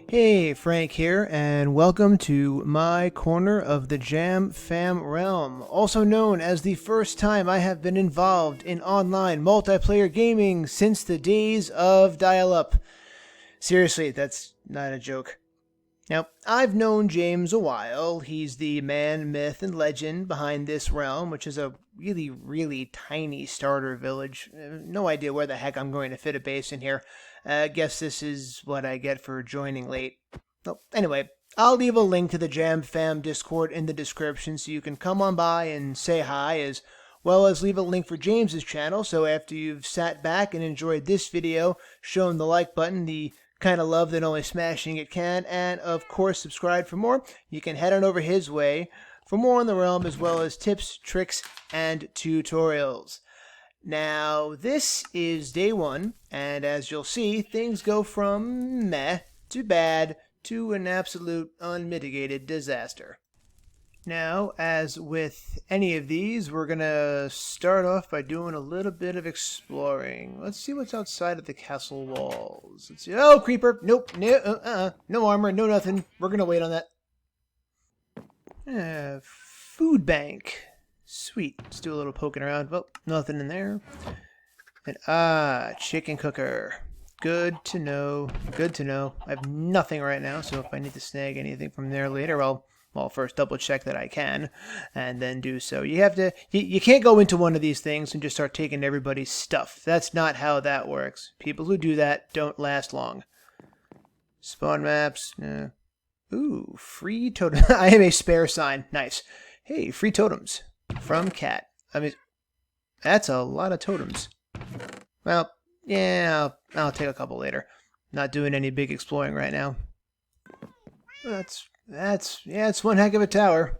Hey, Frank here, and welcome to my corner of the Jam Fam realm, also known as the first time I have been involved in online multiplayer gaming since the days of dial-up. Seriously, that's not a joke. Now, I've known James a while. He's the man, myth, and legend behind this realm, which is a really, really tiny starter village. No idea where the heck I'm going to fit a base in here. Guess this is what I get for joining late. Well, anyway, I'll leave a link to the Jam Fam Discord in the description so you can come on by and say hi, as well as leave a link for James's channel, so after you've sat back and enjoyed this video, show him the like button, the kind of love that only smashing it can, and of course subscribe for more. You can head on over his way for more on the realm, as well as tips, tricks, and tutorials. Now, this is day one, and as you'll see, things go from meh to bad to an absolute unmitigated disaster. Now, as with any of these, we're going to start off by doing a little bit of exploring. Let's see what's outside of the castle walls. Let's see. Oh, creeper! Nope. No, no armor, no nothing. We're going to wait on that. Food bank. Sweet. Let's do a little poking around. Well, nothing in there. And, chicken cooker. Good to know. Good to know. I have nothing right now, so if I need to snag anything from there later, well, first double check that I can, and then do so. You have to, you can't go into one of these things and just start taking everybody's stuff. That's not how that works. People who do that don't last long. Spawn maps. Ooh, free totem. I am a spare sign. Nice. Hey, free totems from Cat. I mean, that's a lot of totems. Well, yeah, I'll take a couple later. Not doing any big exploring right now. It's one heck of a tower.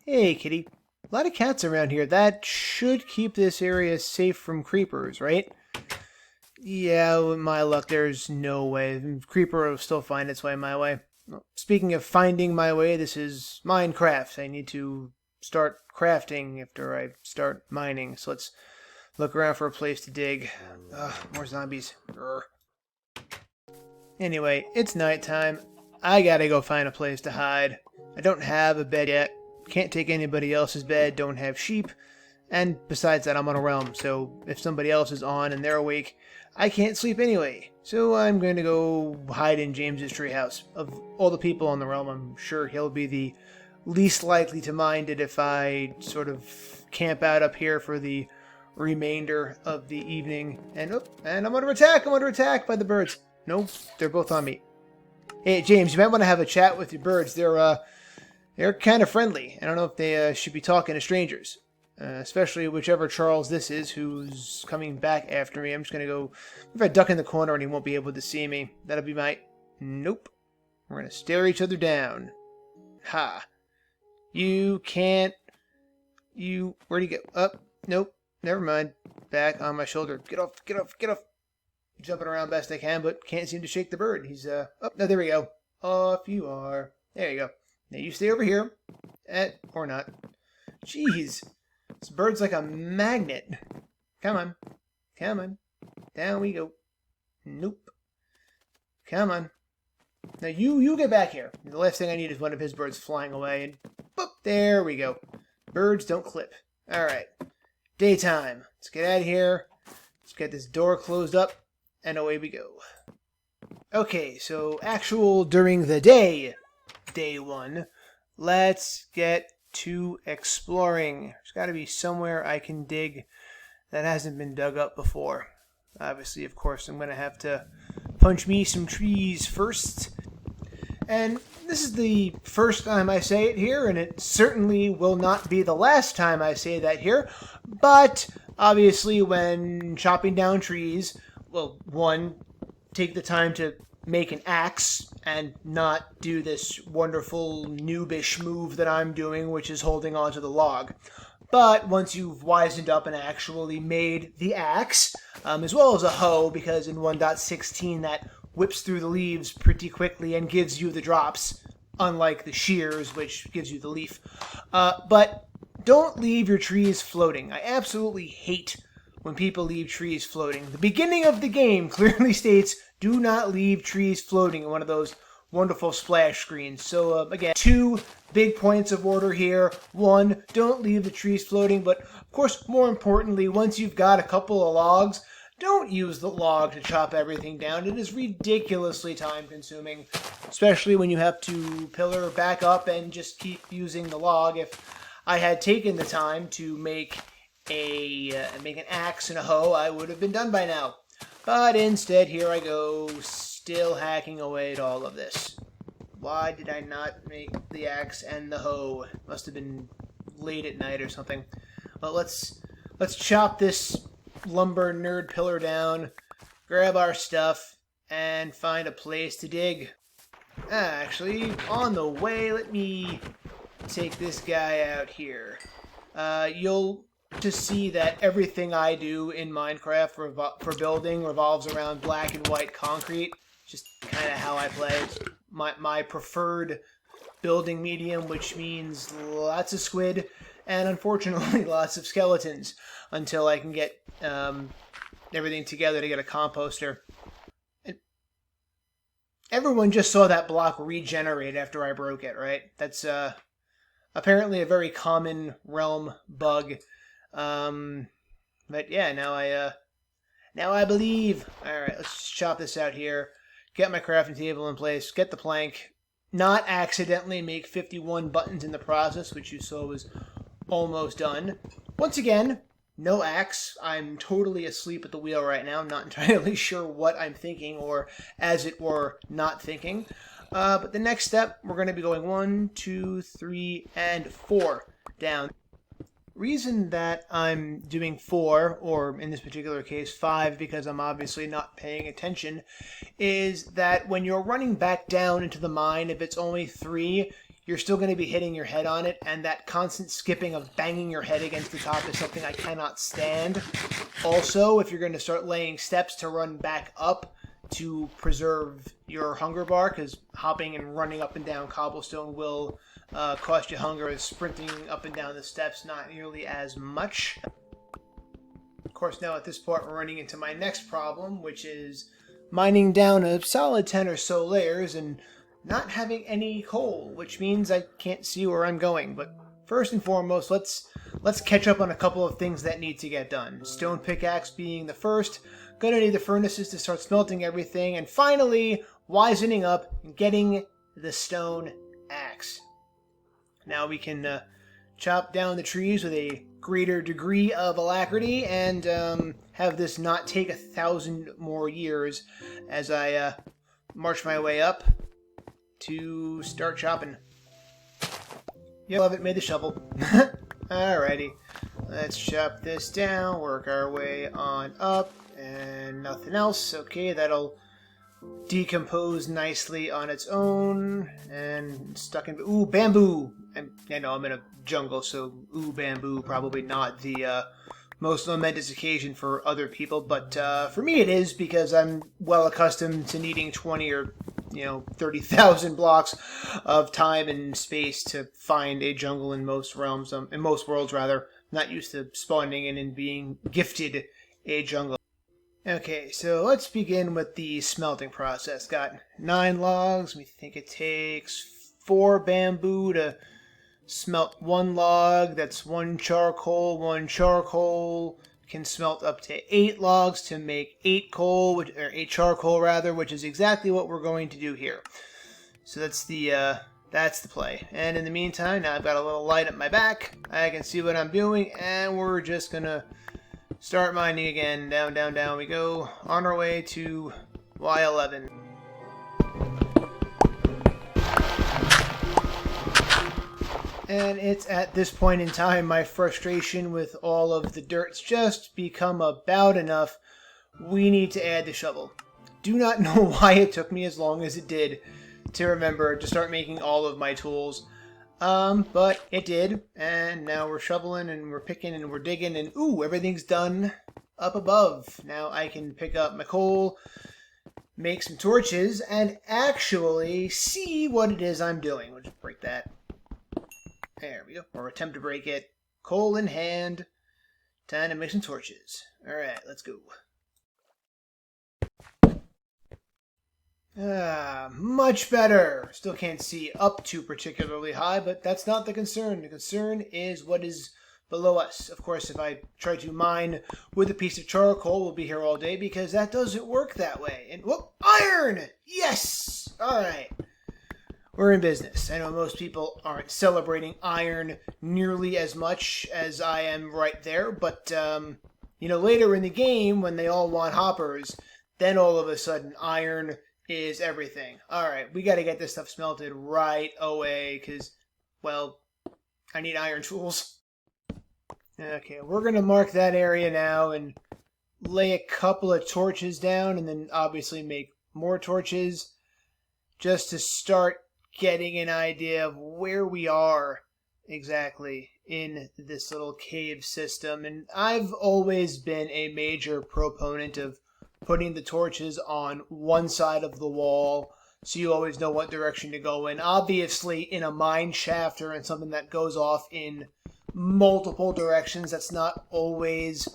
Hey, kitty. A lot of cats around here. That should keep this area safe from creepers, right? Yeah, with my luck, there's no way. Creeper will still find its way my way. Well, speaking of finding my way, this is Minecraft. I need to start crafting after I start mining. So let's look around for a place to dig. More zombies. Urgh. Anyway, it's nighttime. I gotta go find a place to hide. I don't have a bed yet. Can't take anybody else's bed. Don't have sheep. And besides that, I'm on a realm, so if somebody else is on and they're awake, I can't sleep anyway. So I'm going to go hide in James's treehouse. Of all the people on the realm, I'm sure he'll be the least likely to mind it if I sort of camp out up here for the remainder of the evening. And I'm under attack! I'm under attack by the birds. No, they're both on me. Hey, James, you might want to have a chat with your birds. They're kind of friendly. I don't know if they should be talking to strangers. Especially whichever Charles this is who's coming back after me. I'm just going to go... If I duck in the corner and he won't be able to see me, that'll be my... Nope. We're going to stare each other down. Ha. You can't... Where'd he go? Up. Nope. Never mind. Back on my shoulder. Get off, get off, get off. Jumping around best I can, but can't seem to shake the bird. He's, oh, no, there we go. Off you are. There you go. Now you stay over here. Or not. Jeez. This bird's like a magnet. Come on. Come on. Down we go. Nope. Come on. Now you get back here. The last thing I need is one of his birds flying away, and boop, there we go. Birds don't clip. Alright. Daytime. Let's get out of here. Let's get this door closed up. And away we go. Okay, so actual during the day, day one, let's get to exploring. There's got to be somewhere I can dig that hasn't been dug up before. Obviously, of course, I'm going to have to punch me some trees first. And this is the first time I say it here, and it certainly will not be the last time I say that here. But obviously, when chopping down trees... Well, one, take the time to make an axe and not do this wonderful noobish move that I'm doing, which is holding onto the log. But once you've wizened up and actually made the axe, as well as a hoe, because in 1.16 that whips through the leaves pretty quickly and gives you the drops, unlike the shears, which gives you the leaf. But don't leave your trees floating. I absolutely hate when people leave trees floating. The beginning of the game clearly states, do not leave trees floating in one of those wonderful splash screens. So again, 2 big points of order here. 1, don't leave the trees floating, but of course, more importantly, once you've got a couple of logs, don't use the log to chop everything down. It is ridiculously time consuming, especially when you have to pillar back up and just keep using the log. If I had taken the time to make an axe and a hoe, I would have been done by now. But instead, here I go, still hacking away at all of this. Why did I not make the axe and the hoe? Must have been late at night or something. Well, let's chop this lumber nerd pillar down, grab our stuff, and find a place to dig. Actually, on the way, let me take this guy out here. You'll just see that everything I do in Minecraft for building revolves around black and white concrete. Just kind of how I play. It's my preferred building medium, which means lots of squid and unfortunately lots of skeletons until I can get everything together to get a composter. And everyone just saw that block regenerate after I broke it, right? That's apparently a very common realm bug. But yeah, now I believe. All right, let's just chop this out here. Get my crafting table in place. Get the plank. Not accidentally make 51 buttons in the process, which you saw was almost done. Once again, no axe. I'm totally asleep at the wheel right now. I'm not entirely sure what I'm thinking, or as it were, not thinking. But the next step, we're going to be going 1, 2, 3, and 4 down. Reason that I'm doing 4, or in this particular case 5, because I'm obviously not paying attention, is that when you're running back down into the mine, if it's only 3, you're still going to be hitting your head on it, and that constant skipping of banging your head against the top is something I cannot stand. Also, if you're going to start laying steps to run back up to preserve your hunger bar, because hopping and running up and down cobblestone will cost you hunger, as sprinting up and down the steps not nearly as much. Of course, now at this point we're running into my next problem, which is mining down a solid 10 or so layers and not having any coal, which means I can't see where I'm going. But first and foremost, let's catch up on a couple of things that need to get done. Stone pickaxe being the first. Gonna need the furnaces to start smelting everything, and finally wisening up and getting the stone axe. Now we can chop down the trees with a greater degree of alacrity and have this not take 1,000 more years as I march my way up to start chopping. Yeah, love it, made the shovel. Alrighty, let's chop this down, work our way on up, and nothing else. Okay, that'll decompose nicely on its own, and stuck in... Ooh, bamboo! I know I'm in a jungle, so ooh, bamboo, probably not the most momentous occasion for other people, but for me it is, because I'm well accustomed to needing 20 or 30,000 blocks of time and space to find a jungle in most realms, in most worlds rather. Not used to spawning in and being gifted a jungle. Okay, so let's begin with the smelting process. Got 9 logs. We think it takes 4 bamboo to smelt 1 log. That's 1 charcoal. 1 charcoal can smelt up to 8 logs to make 8 coal, or 8 charcoal rather, which is exactly what we're going to do here. So that's the play. And in the meantime, now I've got a little light at my back. I can see what I'm doing, and we're just gonna start mining again. Down, down, down we go, on our way to Y11. And it's at this point in time my frustration with all of the dirt's just become about enough. We need to add the shovel. Do not know why it took me as long as it did to remember to start making all of my tools. But it did, and now we're shoveling and we're picking and we're digging, and ooh, everything's done up above. Now I can pick up my coal, make some torches, and actually see what it is I'm doing. We'll just break that. There we go. Or attempt to break it. Coal in hand. Time to make some torches. Alright, let's go. Much better. Still can't see up too particularly high, but that's not the concern. The concern is what is below us. Of course, if I try to mine with a piece of charcoal, we'll be here all day because that doesn't work that way. And whoop, iron! Yes! All right. We're in business. I know most people aren't celebrating iron nearly as much as I am right there, but later in the game when they all want hoppers, then all of a sudden iron is everything. All right, we got to get this stuff smelted right away because, well, I need iron tools. Okay, we're going to mark that area now and lay a couple of torches down and then obviously make more torches just to start getting an idea of where we are exactly in this little cave system. And I've always been a major proponent of putting the torches on one side of the wall so you always know what direction to go in. Obviously, in a mine shaft or in something that goes off in multiple directions, that's not always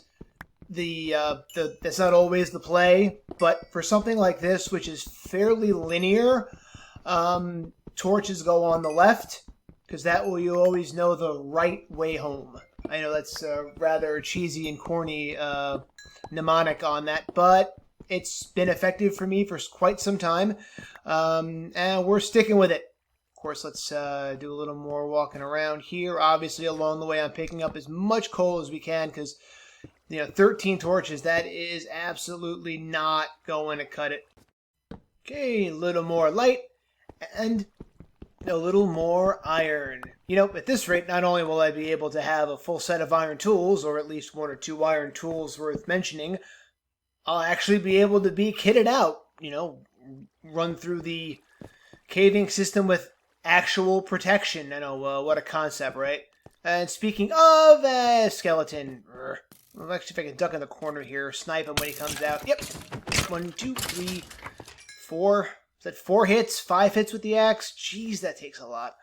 that's not always the play. But for something like this, which is fairly linear, torches go on the left because that way you always know the right way home. I know that's rather cheesy and corny mnemonic on that, but it's been effective for me for quite some time, and we're sticking with it. Of course, let's do a little more walking around here. Obviously, along the way, I'm picking up as much coal as we can because 13 torches, that is absolutely not going to cut it. Okay, a little more light and a little more iron. At this rate, not only will I be able to have a full set of iron tools, or at least one or two iron tools worth mentioning, I'll actually be able to be kitted out, run through the caving system with actual protection. I know, what a concept, right? And speaking of skeleton, well, actually, if I can duck in the corner here, snipe him when he comes out. Yep. 1, 2, 3, 4. Is that 4 hits? 5 hits with the axe? Jeez, that takes a lot.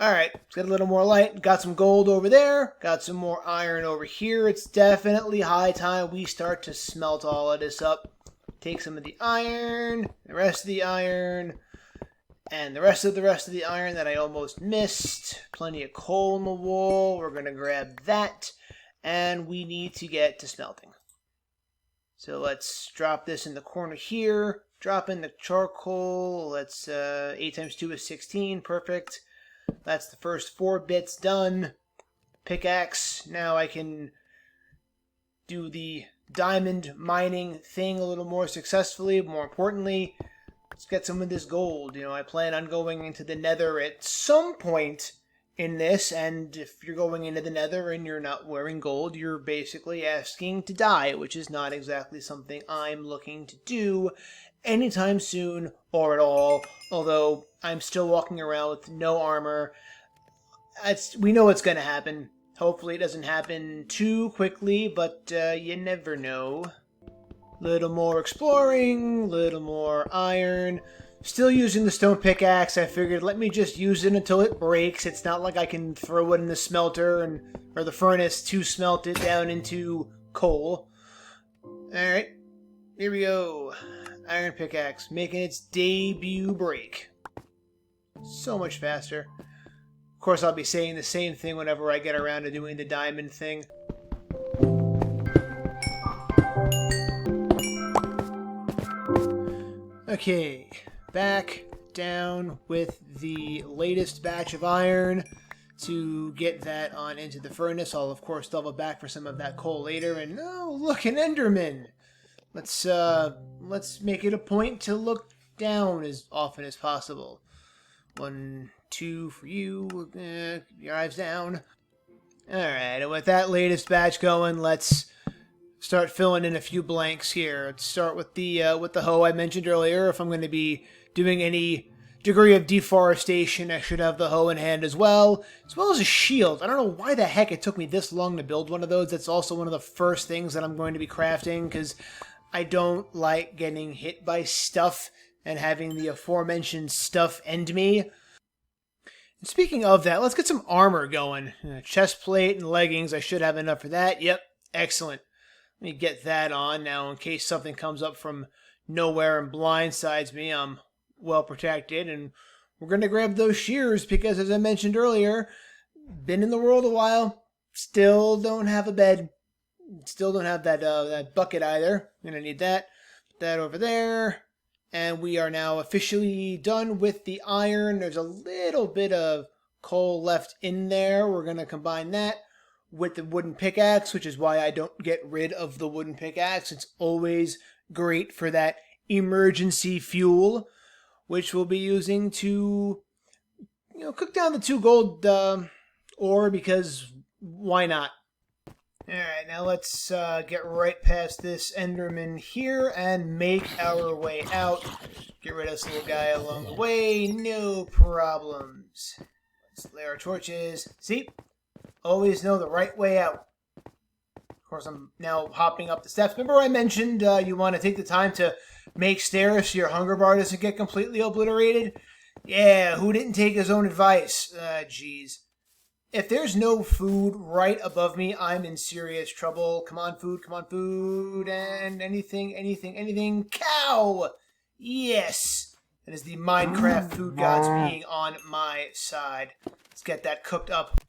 Alright, let's get a little more light. Got some gold over there. Got some more iron over here. It's definitely high time we start to smelt all of this up. Take some of the iron, the rest of the iron, and the rest of the iron that I almost missed. Plenty of coal in the wall. We're going to grab that. And we need to get to smelting. So let's drop this in the corner here. Drop in the charcoal. Let's 8 times 2 is 16. Perfect. That's the first 4 bits done. Pickaxe. Now I can do the diamond mining thing a little more successfully. More importantly, let's get some of this gold. I plan on going into the nether at some point in this, and if you're going into the nether and you're not wearing gold, you're basically asking to die, which is not exactly something I'm looking to do anytime soon or at all, although I'm still walking around with no armor. We know what's going to happen. Hopefully it doesn't happen too quickly, but you never know. Little more exploring, little more iron. Still using the stone pickaxe. I figured let me just use it until it breaks. It's not like I can throw it in the smelter or the furnace to smelt it down into coal. Alright, here we go. Iron pickaxe making its debut break. So much faster. Of course, I'll be saying the same thing whenever I get around to doing the diamond thing. Okay, back down with the latest batch of iron to get that on into the furnace. I'll, of course, double back for some of that coal later. And, oh, look, an Enderman! Let's make it a point to look down as often as possible. 1, 2 for you. Your eyes down. Alright, and with that latest batch going, let's start filling in a few blanks here. Let's start with the hoe I mentioned earlier. If I'm going to be doing any degree of deforestation, I should have the hoe in hand as well as a shield. I don't know why the heck it took me this long to build one of those. That's also one of the first things that I'm going to be crafting, because I don't like getting hit by stuff and having the aforementioned stuff end me. And speaking of that, let's get some armor going. Chest plate and leggings, I should have enough for that. Yep, excellent. Let me get that on now in case something comes up from nowhere and blindsides me, I'm well protected. And we're going to grab those shears because, as I mentioned earlier, been in the world a while, still don't have a bed, still don't have that bucket either. I'm going to need that. Put that over there. And we are now officially done with the iron. There's a little bit of coal left in there. We're going to combine that with the wooden pickaxe, which is why I don't get rid of the wooden pickaxe. It's always great for that emergency fuel, which we'll be using to, cook down the 2 gold ore, because why not? Alright, now let's get right past this Enderman here and make our way out. Get rid of this little guy along the way, no problems. Let's lay our torches. See? Always know the right way out. Of course, I'm now hopping up the steps. Remember I mentioned you want to take the time to make stairs so your hunger bar doesn't get completely obliterated? Yeah, who didn't take his own advice? Jeez. If there's no food right above me, I'm in serious trouble. Come on, food, and anything. Cow! Yes! That is the Minecraft food gods being on my side. Let's get that cooked up.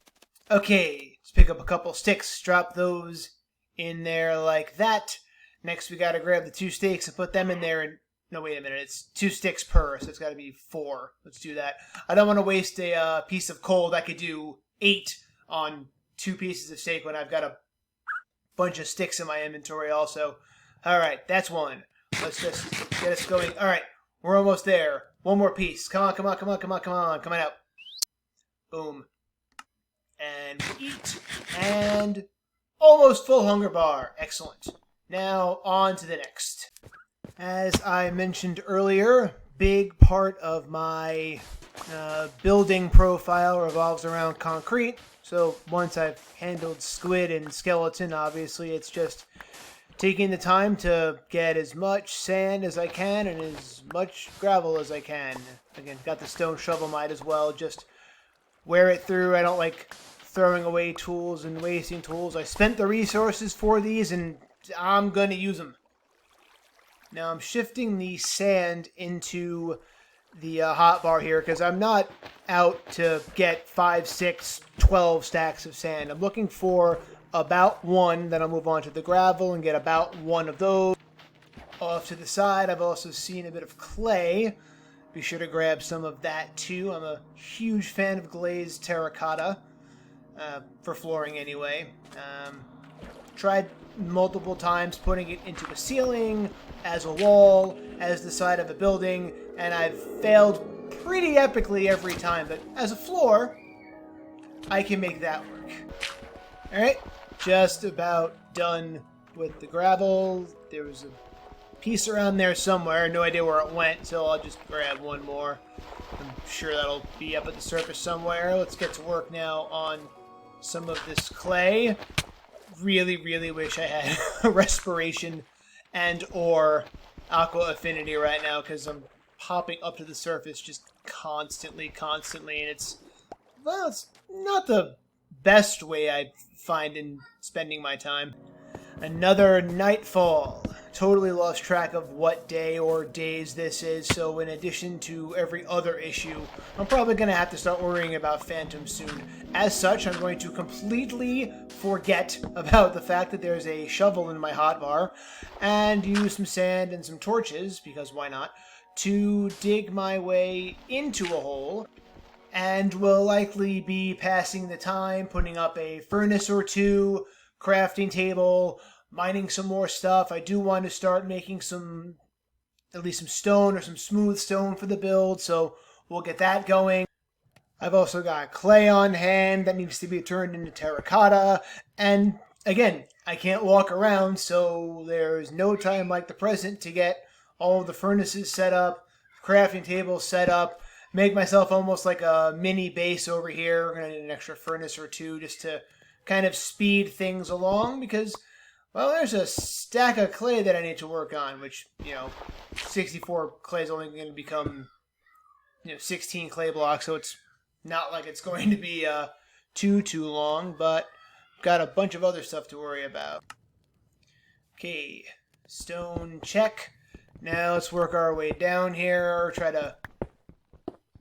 Okay, let's pick up a couple sticks, drop those in there like that. Next, we gotta grab the 2 steaks and put them in there. And no, wait a minute, it's 2 sticks per, so it's gotta be 4. Let's do that. I don't want to waste a piece of coal that could do 8 on 2 pieces of steak when I've got a bunch of sticks in my inventory also. Alright, that's 1. Let's just get us going. Alright, we're almost there. 1 more piece. Come on out. Boom. And eat. And almost full hunger bar. Excellent. Now, on to the next. As I mentioned earlier, big part of my building profile revolves around concrete. So once I've handled squid and skeleton, obviously it's just taking the time to get as much sand as I can and as much gravel as I can. Again, got the stone shovel, might as well just wear it through. I don't like throwing away tools and wasting tools. I spent the resources for these and I'm going to use them. Now I'm shifting the sand into the hotbar here because I'm not out to get 5, 6, 12 stacks of sand. I'm looking for about 1, then I'll move on to the gravel and get about 1 of those. Off to the side, I've also seen a bit of clay. Be sure to grab some of that too. I'm a huge fan of glazed terracotta, for flooring anyway. Tried multiple times putting it into a ceiling, as a wall, as the side of a building, and I've failed pretty epically every time, but as a floor, I can make that work. Alright, just about done with the gravel. There was a piece around there somewhere, no idea where it went, so I'll just grab 1 more. I'm sure that'll be up at the surface somewhere. Let's get to work now on some of this clay. Really wish I had respiration and or aqua affinity right now, because I'm popping up to the surface just constantly, and it's not the best way I find in spending my time. Another nightfall. Totally lost track of what day or days this is, so in addition to every other issue, I'm probably going to have to start worrying about phantoms soon. As such, I'm going to completely forget about the fact that there's a shovel in my hotbar, and use some sand and some torches, because why not, to dig my way into a hole, and will likely be passing the time, putting up a furnace or 2, crafting table, mining some more stuff. I do want to start making at least some stone or some smooth stone for the build, so we'll get that going. I've also got clay on hand that needs to be turned into terracotta, and again, I can't walk around, so there's no time like the present to get all of the furnaces set up, crafting tables set up, make myself almost like a mini base over here. We're going to need an extra furnace or 2 just to kind of speed things along, because, well, there's a stack of clay that I need to work on, which, 64 clay is only going to become, 16 clay blocks, so it's not like it's going to be too long, but got a bunch of other stuff to worry about. Okay, stone check. Now let's work our way down here, try to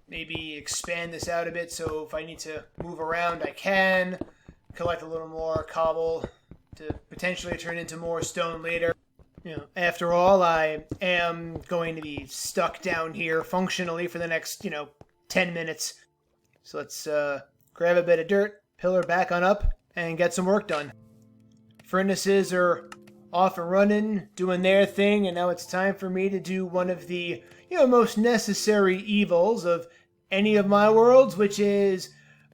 maybe expand this out a bit so if I need to move around I can. Collect a little more cobble to potentially turn into more stone later. You know, after all, I am going to be stuck down here functionally for the next, 10 minutes. So let's grab a bit of dirt, pillar back on up, and get some work done. Furnaces are off and running, doing their thing, and now it's time for me to do one of the, most necessary evils of any of my worlds, which is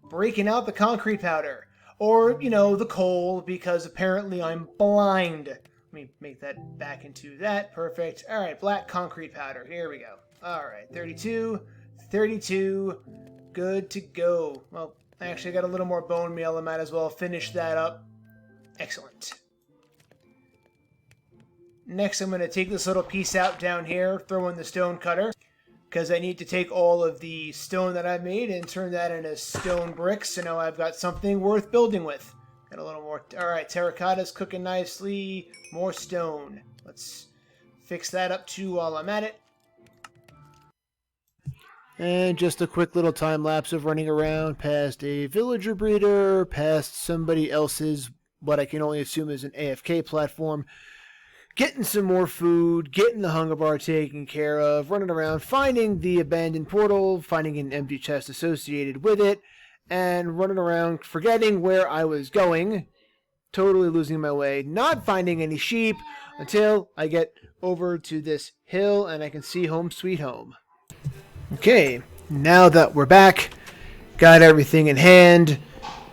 breaking out the concrete powder. Or, the coal, because apparently I'm blind. Let me make that back into that. Perfect. All right, black concrete powder. Here we go. All right, 32, 32. Good to go. Well, I actually got a little more bone meal. I might as well finish that up. Excellent. Next, I'm going to take this little piece out down here, throw in the stone cutter, because I need to take all of the stone that I made and turn that into stone bricks, so now I've got something worth building with. Got a little more. All right, terracotta's cooking nicely. More stone. Let's fix that up too while I'm at it. And just a quick little time lapse of running around past a villager breeder, past somebody else's, what I can only assume is an AFK platform, getting some more food, getting the hunger bar taken care of, running around, finding the abandoned portal, finding an empty chest associated with it, and running around forgetting where I was going, totally losing my way, not finding any sheep until I get over to this hill and I can see home sweet home. Okay, now that we're back, got everything in hand,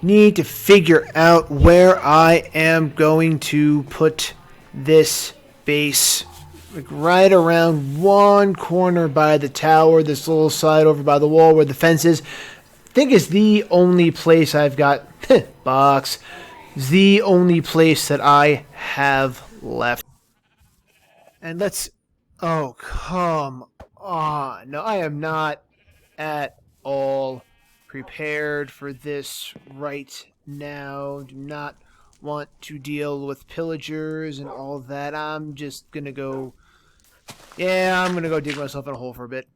need to figure out where I am going to put this base, like right around one corner by the tower, this little side over by the wall where the fence is. I think is the only place I've got box. The only place that I have left. And let's. Oh, come on. No, I am not at all prepared for this right now. Do not want to deal with pillagers and all that. I'm just gonna go. Yeah, I'm gonna go dig myself in a hole for a bit.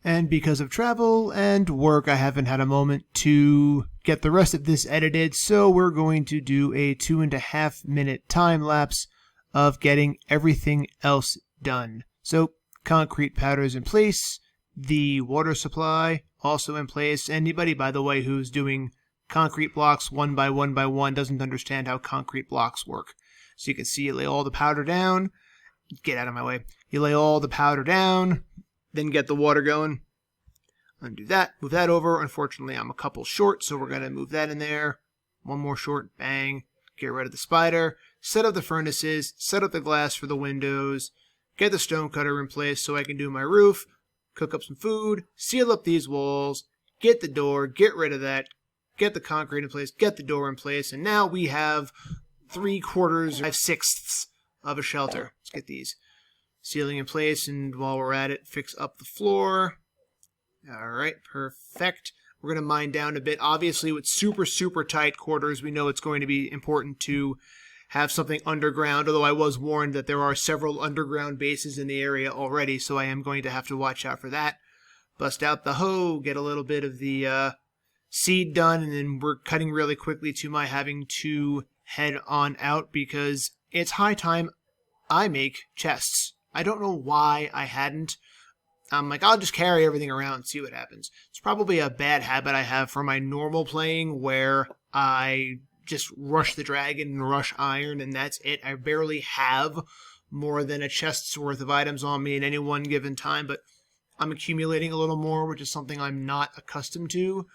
And because of travel and work, I haven't had a moment to get the rest of this edited, so we're going to do a 2.5 minute time lapse of getting everything else done. So, concrete powder is in place, the water supply also in place. Anybody, by the way, who's doing concrete blocks one by one doesn't understand how concrete blocks work. So you can see you lay all the powder down, get out of my way, you lay all the powder down, then get the water going. Undo that, move that over. Unfortunately, I'm a couple short, so we're going to move that in there. One more short, bang. Get rid of the spider. Set up the furnaces, set up the glass for the windows, get the stone cutter in place so I can do my roof, cook up some food, seal up these walls, get the door, get rid of that, get the concrete in place, get the door in place, and now we have 3/4, 5/6 of a shelter. Let's get these ceiling in place, and while we're at it, fix up the floor. Alright, perfect. We're going to mine down a bit. Obviously, with super tight quarters, we know it's going to be important to have something underground, although I was warned that there are several underground bases in the area already, so I am going to have to watch out for that. Bust out the hoe, get a little bit of the seed done, and then we're cutting really quickly to my having to head on out because it's high time I make chests. I don't know why I hadn't. I'm like, I'll just carry everything around and see what happens. It's probably a bad habit I have from my normal playing where I just rush the dragon and rush iron and that's it. I barely have more than a chest's worth of items on me at any one given time, but I'm accumulating a little more, which is something I'm not accustomed to.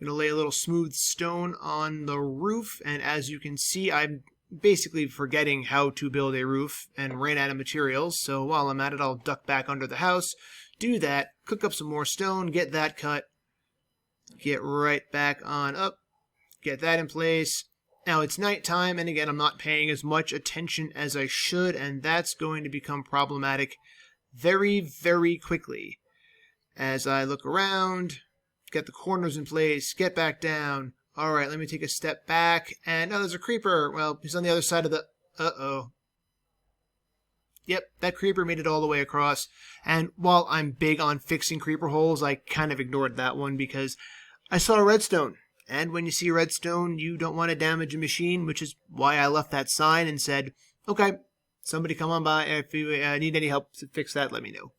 I'm going to lay a little smooth stone on the roof, and as you can see, I'm basically forgetting how to build a roof and ran out of materials, so while I'm at it, I'll duck back under the house, do that, cook up some more stone, get that cut, get right back on up, get that in place. Now it's nighttime, and again, I'm not paying as much attention as I should, and that's going to become problematic very quickly. As I look around, get the corners in place, get back down. Alright, let me take a step back, and oh, there's a creeper. Well, he's on the other side of the... Uh-oh. Yep, that creeper made it all the way across. And while I'm big on fixing creeper holes, I kind of ignored that one because I saw redstone. And when you see redstone, you don't want to damage a machine, which is why I left that sign and said, okay, somebody come on by. If you need any help to fix that, let me know.